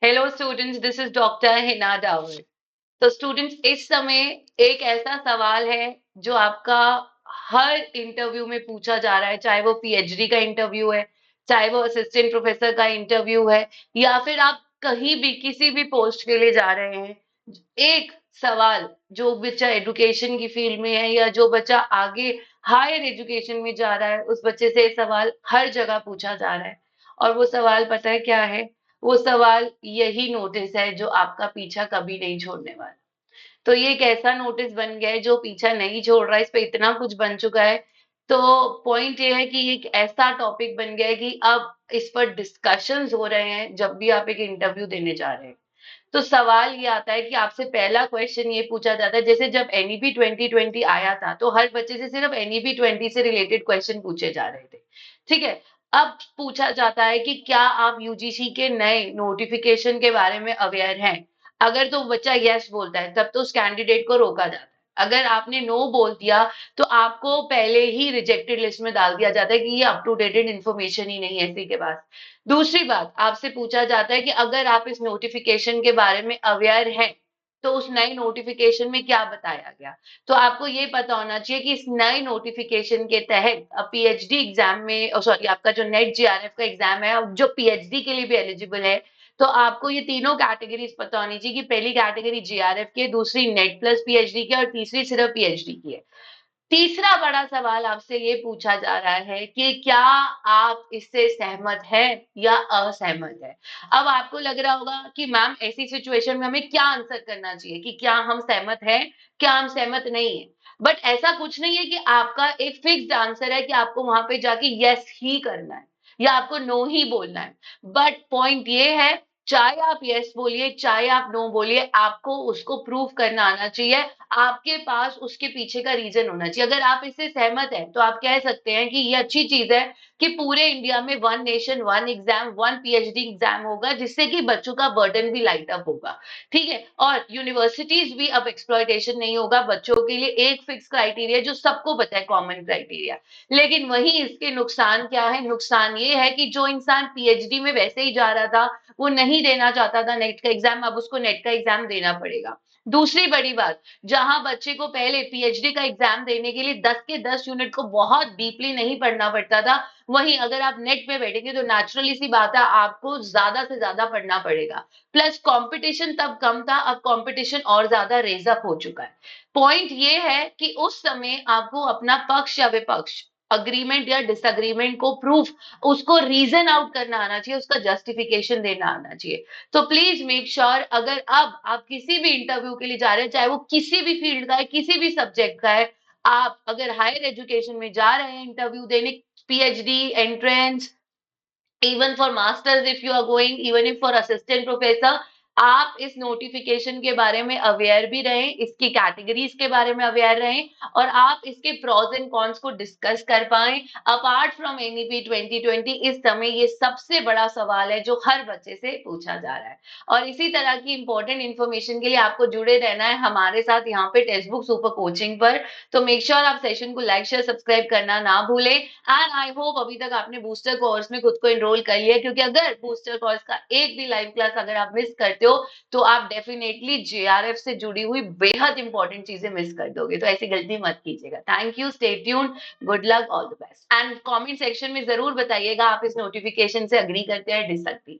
Hello students, this is doctor Hina Dawar. तो students, इस समय एक ऐसा सवाल है जो आपका हर इंटरव्यू में पूछा जा रहा है, चाहे वो पीएचडी का इंटरव्यू है, चाहे वो असिस्टेंट प्रोफेसर का इंटरव्यू है, या फिर आप कहीं भी किसी भी पोस्ट के लिए जा रहे हैं। एक सवाल जो बच्चा एजुकेशन की फील्ड में है या जो बच्चा आगे हायर एजुकेशन में जा रहा है, उस बच्चे से ये सवाल हर जगह पूछा जा रहा है। और वो सवाल पता है क्या है? वो सवाल यही नोटिस है जो आपका पीछा कभी नहीं छोड़ने वाला। तो ये एक ऐसा नोटिस बन गया है जो पीछा नहीं छोड़ रहा है, इस पे इतना कुछ बन चुका है। तो पॉइंट ये है कि ये एक ऐसा टॉपिक बन गया है कि अब इस पर डिस्कशंस हो रहे हैं जब भी आप एक इंटरव्यू देने जा रहे हैं। तो सवाल ये आता है कि आपसे पहला क्वेश्चन ये पूछा जाता है, जैसे जब एनईपी 2020 आया था तो हर बच्चे से सिर्फ एनईपी 20 से रिलेटेड क्वेश्चन पूछे जा रहे थे। ठीक है। अब पूछा जाता है कि क्या आप यूजीसी के नए नोटिफिकेशन के बारे में अवेयर हैं? अगर तो बच्चा यस बोलता है तब तो उस कैंडिडेट को रोका जाता है। अगर आपने नो बोल दिया तो आपको पहले ही रिजेक्टेड लिस्ट में डाल दिया जाता है कि ये अप टू डेटेड इन्फॉर्मेशन ही नहीं है इसी के पास। दूसरी बात, आपसे पूछा जाता है कि अगर आप इस नोटिफिकेशन के बारे में अवेयर हैं तो उस नए नोटिफिकेशन में क्या बताया गया। तो आपको ये पता होना चाहिए कि इस नए नोटिफिकेशन के तहत पीएचडी एग्जाम में, सॉरी, आपका जो नेट जीआरएफ का एग्जाम है जो पीएचडी के लिए भी एलिजिबल है, तो आपको ये तीनों कैटेगरीज पता होनी चाहिए कि पहली कैटेगरी जीआरएफ की है, दूसरी नेट प्लस पीएचडी की है और तीसरी सिर्फ पीएचडी की है। तीसरा बड़ा सवाल आपसे ये पूछा जा रहा है कि क्या आप इससे सहमत हैं या असहमत है। अब आपको लग रहा होगा कि मैम ऐसी सिचुएशन में हमें क्या आंसर करना चाहिए, कि क्या हम सहमत हैं, क्या हम सहमत नहीं है। बट ऐसा कुछ नहीं है कि आपका एक फिक्स्ड आंसर है कि आपको वहां पे जाके यस ही करना है या आपको नो ही बोलना है। बट पॉइंट ये है, चाहे आप यस बोलिए चाहे आप नो बोलिए, आपको उसको प्रूव करना आना चाहिए। आपके पास उसके पीछे का रीजन होना चाहिए। अगर आप इससे सहमत हैं तो आप कह सकते हैं कि ये अच्छी चीज है कि पूरे इंडिया में one nation one exam one PhD exam होगा, जिससे कि बच्चों का बर्डन भी लाइट अप होगा। ठीक है। और यूनिवर्सिटीज भी अब एक्सप्लॉयटेशन नहीं होगा बच्चों के लिए, एक फिक्स क्राइटेरिया जो सबको पता है, कॉमन क्राइटेरिया। लेकिन वही इसके नुकसान क्या है? नुकसान ये है कि जो इंसान पीएचडी में वैसे ही जा रहा था, वो नहीं देना चाहता था नेट का एग्जाम, अब उसको नेट का एग्जाम देना पड़ेगा। दूसरी बड़ी बात, जहां बच्चे को पहले पीएचडी का एग्जाम देने के लिए 10 के 10 यूनिट को बहुत डीपली नहीं पढ़ना पड़ता था, वहीं अगर आप नेट पे बैठेंगे तो नेचुरली सी बात है आपको ज्यादा से ज्यादा पढ़ना पड़ेगा। प्लस कंपटीशन तब कम था, अब कंपटीशन और ज्यादा रेज अप हो चुका है। पॉइंट ये है कि उस समय आपको अपना पक्ष या विपक्ष, अग्रीमेंट या डिसएग्रीमेंट को प्रूफ, उसको रीजन आउट करना आना चाहिए, उसका जस्टिफिकेशन देना आना चाहिए। तो प्लीज मेक श्योर, अगर अब आप किसी भी इंटरव्यू के लिए जा रहे हैं, चाहे वो किसी भी फील्ड का है, किसी भी सब्जेक्ट का है, आप अगर हायर एजुकेशन में जा रहे हैं इंटरव्यू देने, PhD entrance, even for masters if you are going, even if for assistant professor, आप इस नोटिफिकेशन के बारे में अवेयर भी रहें, इसकी कैटेगरीज के बारे में अवेयर रहें, और आप इसके प्रोज एंड कॉन्स को डिस्कस कर पाए। अपार्ट फ्रॉम एनईपी 2020, इस समय ये सबसे बड़ा सवाल है जो हर बच्चे से पूछा जा रहा है। और इसी तरह की इंपॉर्टेंट इन्फॉर्मेशन के लिए आपको जुड़े रहना है हमारे साथ यहाँ पे टेक्स्ट बुक सुपर कोचिंग पर। तो मेक श्योर आप सेशन को लाइक शेयर सब्सक्राइब करना ना भूलें। एंड आई होप अभी तक आपने बूस्टर कोर्स में खुद को एनरोल कर लिया, क्योंकि अगर बूस्टर कोर्स का एक भी लाइव क्लास अगर आप मिस करते हो तो आप डेफिनेटली जेआरएफ से जुड़ी हुई बेहद इंपॉर्टेंट चीजें मिस कर दोगे। तो ऐसी गलती मत कीजिएगा। Thank you, stay tuned, good luck, all the best. And comment section में जरूर बताइएगा आप इस नोटिफिकेशन से अग्री करते हैं, डिसएग्री।